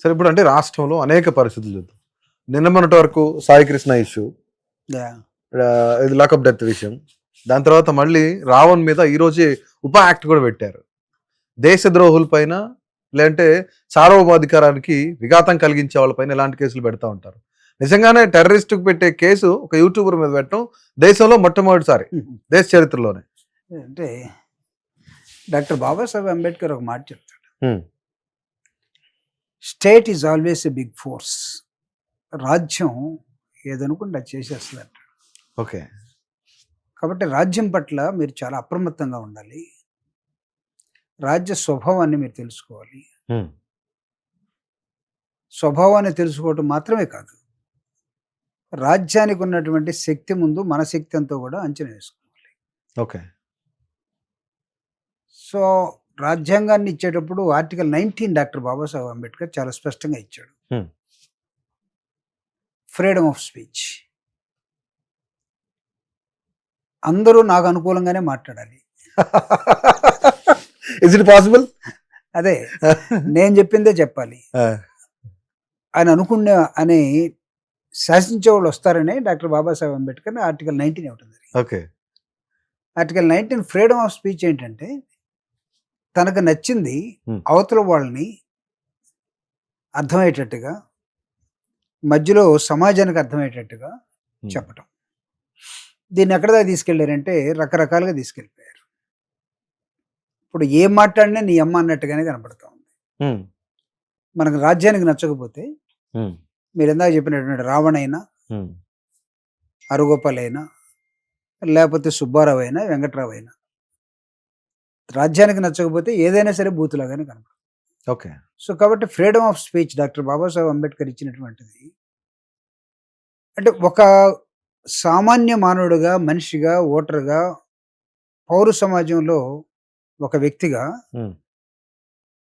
సరే ఇప్పుడు అంటే రాష్ట్రంలో అనేక పరిస్థితులు చూద్దాం. నిన్న మొన్నటి వరకు సాయి కృష్ణ ఇష్యూ, ఇది లాకప్ డెత్ విషయం, దాని తర్వాత మళ్ళీ రావణ్ మీద ఈరోజే ఉప యాక్ట్ కూడా పెట్టారు. దేశద్రోహుల పైన లేదంటే సార్వభౌమాధికారానికి విఘాతం కలిగించే వాళ్ళపైన ఇలాంటి కేసులు పెడతా ఉంటారు. నిజంగానే టెర్రరిస్ట్కి పెట్టే కేసు ఒక యూట్యూబర్ మీద పెట్టడం దేశంలో మొట్టమొదటిసారి, దేశ చరిత్రలోనే. అంటే డాక్టర్ బాబాసాహెబ్ అంబేద్కర్ ఒక మాట చెప్తాడు, state is always a big force. రాజ్యం ఏదనుకుంటే అది చేసేస్తుంది అంటాడు. ఓకే. కాబట్టి రాజ్యం పట్ల మీరు చాలా అప్రమత్తంగా ఉండాలి. రాజ్య స్వభావాన్ని మీరు తెలుసుకోవాలి. స్వభావాన్ని తెలుసుకోవటం మాత్రమే కాదు, రాజ్యానికి ఉన్నటువంటి శక్తి ముందు మన శక్తి అంతా కూడా అంచనా వేసుకోవాలి. ఓకే. సో రాజ్యాంగాన్ని ఇచ్చేటప్పుడు ఆర్టికల్ 19 డాక్టర్ బాబాసాహెబ్ అంబేద్కర్ చాలా స్పష్టంగా ఇచ్చాడు. Freedom of speech. అందరూ నాకు అనుకూలంగానే మాట్లాడాలి. Is it possible? అదే నేను చెప్పిందే చెప్పాలి అని అనుకునే అని శాసించే వాళ్ళు వస్తారని డాక్టర్ బాబాసాహెబ్ అంబేద్కర్ ఆర్టికల్ 19 ఇవ్వడం జరిగింది. Okay. Article 19 freedom of speech ఏంటంటే తనకు నచ్చింది అవతల వాళ్ళని అర్థమయ్యేటట్టుగా, మధ్యలో సమాజానికి అర్థమయ్యేటట్టుగా చెప్పటం. దీన్ని ఎక్కడ దాకా తీసుకెళ్ళారంటే రకరకాలుగా తీసుకెళ్ళిపోయారు. ఇప్పుడు ఏం మాట్లాడినా నీ అమ్మ అన్నట్టుగానే కనపడతా ఉంది. మనకు రాజ్యానికి నచ్చకపోతే మీరు ఎందాక చెప్పినటువంటి రావణ అయినా, అరుగోపాల్ అయినా, లేకపోతే సుబ్బారావు అయినా, వెంకట్రావు అయినా, రాజ్యానికి నచ్చకపోతే ఏదైనా సరే బూతులాగానే కనపడుతుంది. ఓకే. సో కాబట్టి freedom of speech doctor Babasaheb Ambedkar ఇచ్చినటువంటిది అంటే ఒక సామాన్య మానవుడిగా, మనిషిగా, ఓటర్గా, పౌర సమాజంలో ఒక వ్యక్తిగా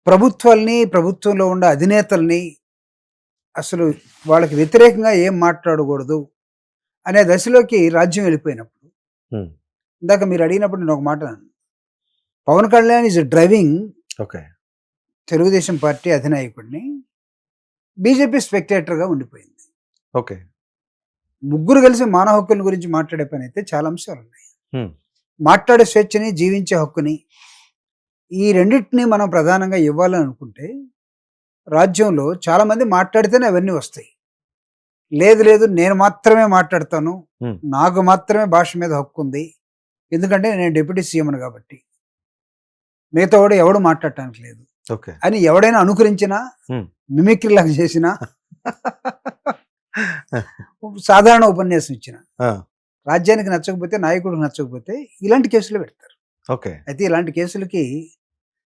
ప్రభుత్వాల్ని, ప్రభుత్వంలో ఉన్న అధినేతల్ని అసలు వాళ్ళకి వ్యతిరేకంగా ఏం మాట్లాడకూడదు అనే దశలోకి రాజ్యం వెళ్ళిపోయినప్పుడు, ఇందాక మీరు అడిగినప్పుడు నేను ఒక మాట అన్నాను, Pawan Kalyan is driving Telugu Desam party అధినాయకుడిని, బీజేపీ స్పెక్టేటర్గా ఉండిపోయింది. ఓకే. ముగ్గురు కలిసి మానవ హక్కుల గురించి మాట్లాడే పని అయితే చాలా అంశాలు ఉన్నాయి. మాట్లాడే స్వేచ్ఛని, జీవించే హక్కుని, ఈ రెండింటిని మనం ప్రధానంగా ఇవ్వాలని అనుకుంటే రాజ్యంలో చాలా మంది మాట్లాడితేనే అవన్నీ వస్తాయి. లేదు లేదు నేను మాత్రమే మాట్లాడతాను, నాకు మాత్రమే భాష మీద హక్కు ఉంది, ఎందుకంటే నేను డిప్యూటీ సీఎం కాబట్టి, మిగతా వాడు ఎవడు మాట్లాడటానికి లేదు అని ఎవడైనా అనుకరించినా, మిమిక్రీ లాగా చేసినా, సాధారణ ఉపన్యాసం ఇచ్చిన, రాజ్యానికి నచ్చకపోతే, నాయకుడికి నచ్చకపోతే ఇలాంటి కేసులు పెడతారు. అయితే ఇలాంటి కేసులకి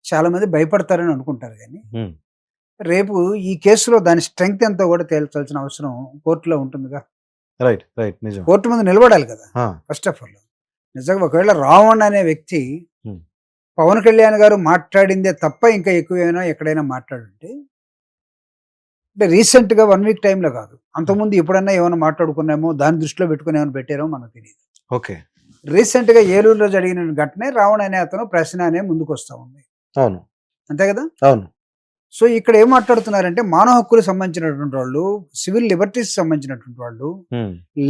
చాలా మంది భయపడతారని అనుకుంటారు, కానీ రేపు ఈ కేసులో దాని స్ట్రెంగ్త్ ఎంతో కూడా తేల్చాల్సిన అవసరం కోర్టులో ఉంటుందిగా. కోర్టు ముందు నిలబడాలి కదా. ఫస్ట్ ఆఫ్ ఆల్ నిజంగా ఒకవేళ రావణ్ అనే వ్యక్తి పవన్ కళ్యాణ్ గారు మాట్లాడిందే తప్ప ఇంకా ఎక్కువైనా ఎక్కడైనా మాట్లాడుంటే, అంటే రీసెంట్గా 1 వీక్ టైంలో కాదు, అంతకుముందు ఎప్పుడన్నా ఏమైనా మాట్లాడుకున్నామో దాన్ని దృష్టిలో పెట్టుకుని ఏమైనా పెట్టారో మనకు తెలియదు. ఓకే. రీసెంట్గా ఏలూరులో జరిగిన ఘటనే రావణ్ అనే అతను ప్రశ్న అనే ముందుకు వస్తూ ఉంది. అవును, అంతే కదా. అవును. సో ఇక్కడ ఏం మాట్లాడుతున్నారంటే మానవ హక్కులకు సంబంధించినటువంటి వాళ్ళు, సివిల్ లిబర్టీస్ సంబంధించినటువంటి వాళ్ళు,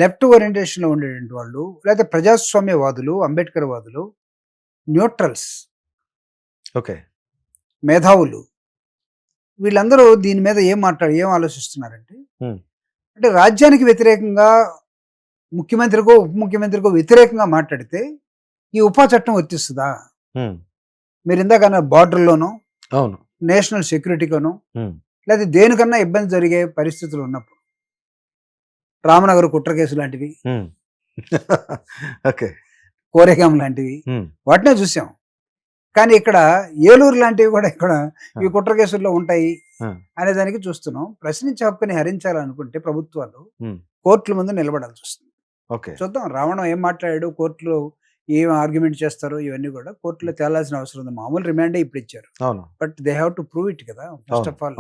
లెఫ్ట్ ఓరియంటేషన్ లో ఉండేటువంటి వాళ్ళు, లేకపోతే ప్రజాస్వామ్యవాదులు, అంబేద్కర్ వాదులు, న్యూట్రల్స్, మేధావులు, వీళ్ళందరూ దీని మీద ఏం ఆలోచిస్తున్నారంటే, అంటే రాజ్యానికి వ్యతిరేకంగా ముఖ్యమంత్రికో ఉప ముఖ్యమంత్రికో వ్యతిరేకంగా మాట్లాడితే ఈ ఉపా చట్టం వర్తిస్తుందా? మీరు ఇందాక బార్డర్లోనో, అవును, నేషనల్ సెక్యూరిటీలోనో, లేదా దేనికన్నా ఇబ్బంది జరిగే పరిస్థితులు ఉన్నప్పుడు, రామనగర్ కుట్ర కేసు లాంటివి, కోరేగాం లాంటివి, వాటినే చూసాం. కానీ ఇక్కడ ఏలూరు లాంటివి కూడా ఇక్కడ ఈ కుట్ర కేసుల్లో ఉంటాయి అనే దానికి చూస్తున్నాం. ప్రశ్నించే హక్కుని హరించాలనుకుంటే ప్రభుత్వాలు కోర్టుల ముందు నిలబడాల్సి వస్తుంది. చూద్దాం రావణం ఏం మాట్లాడాడు, కోర్టులో ఏం ఆర్గ్యుమెంట్ చేస్తారు, ఇవన్నీ కూడా కోర్టులో తేలాల్సిన అవసరం ఉంది. మామూలు రిమాండే ఇప్పుడు ఇచ్చారు, but they have to prove it కదా ఫస్ట్ ఆఫ్ ఆల్.